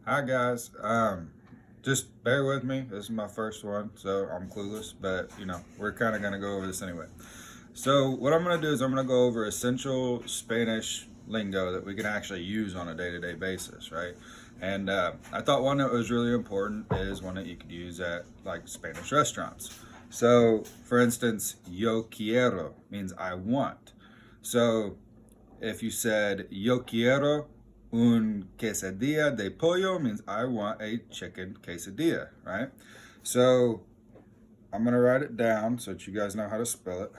Hi guys. Just bear with me. This is my first one, so I'm clueless, but we're kind of gonna go over this anyway. So what I'm gonna do is I'm gonna go over essential Spanish lingo that we can actually use on a day-to-day basis, right? And I thought one that was really important is one that you could use at like Spanish restaurants. So, for instance, yo quiero means I want. So if you said yo quiero un quesadilla de pollo means I want a chicken quesadilla, right? So I'm gonna write it down so that you guys know how to spell it.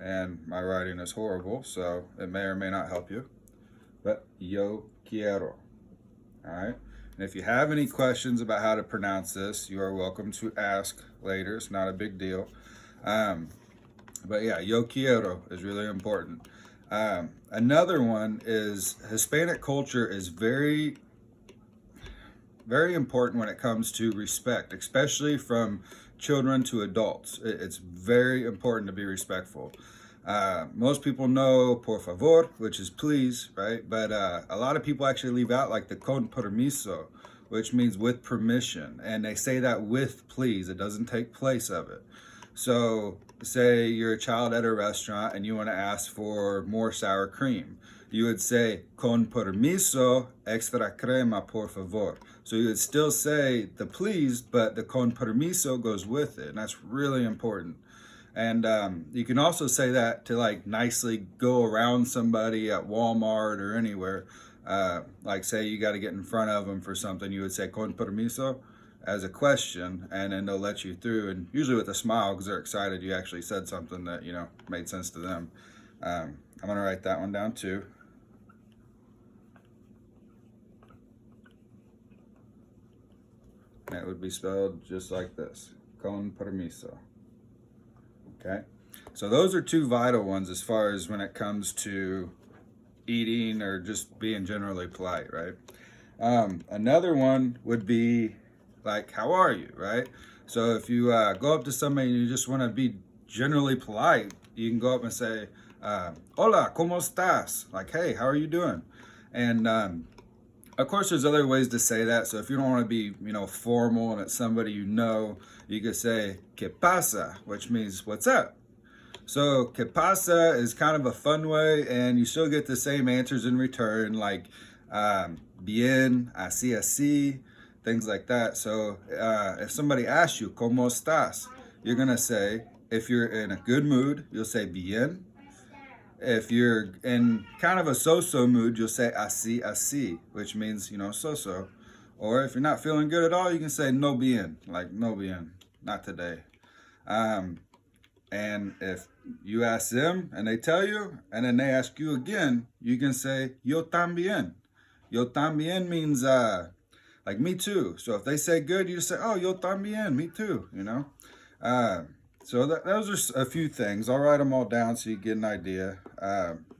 And my writing is horrible, so it may or may not help you. But yo quiero, all right? And if you have any questions about how to pronounce this, you are welcome to ask later. It's not a big deal. Um, but yeah, yo quiero is really important. Another one is Hispanic culture is very, very important when it comes to respect, especially from children to adults. It's very important to be respectful. Most people know por favor, which is please, right? But a lot of people actually leave out like the con permiso, which means with permission. And they say that with please, it doesn't take place of it. So, say you're a child at a restaurant and you want to ask for more sour cream. You would say, con permiso, extra crema, por favor. So you would still say the please, but the con permiso goes with it. And that's really important. And you can also say that to like nicely go around somebody at Walmart or anywhere. Like say you got to get in front of them for something, you would say con permiso as a question, and then they'll let you through. And usually with a smile because they're excited you actually said something that made sense to them. I'm gonna write that one down too. And it would be spelled just like this: con permiso. Okay, so those are two vital ones as far as when it comes to eating or just being generally polite, right? Another one would be like, how are you, right? So if you go up to somebody and you just want to be generally polite, you can go up and say, hola, ¿cómo estás? Like, hey, how are you doing? And of course, there's other ways to say that. So if you don't want to be, formal and it's somebody you could say, ¿qué pasa? Which means, what's up? So, que pasa is kind of a fun way, and you still get the same answers in return, like bien, así, así, things like that. So, if somebody asks you, ¿cómo estás? You're going to say, if you're in a good mood, you'll say bien. If you're in kind of a so-so mood, you'll say así, así, which means, so-so. Or if you're not feeling good at all, you can say no bien, like no bien, not today. Um, and if you ask them and they tell you, and then they ask you again, you can say yo también. Yo también means like me too. So if they say good, you just say, oh, yo también, me too, Uh, so those are a few things. I'll write them all down so you get an idea.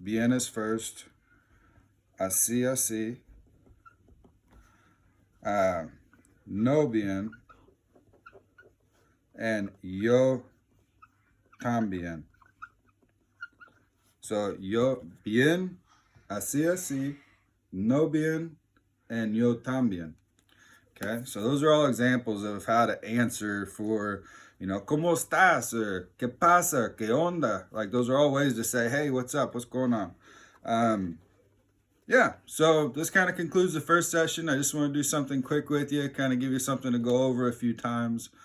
Bien is first. Así, así. Uh, no bien. And yo también. So yo bien, así así, no bien, and yo también. Okay, so those are all examples of how to answer for, ¿cómo estás? Or ¿qué pasa? ¿Qué onda? Like those are all ways to say, hey, what's up? What's going on? Um, yeah, so this kind of concludes the first session. I just want to do something quick with you, kind of give you something to go over a few times.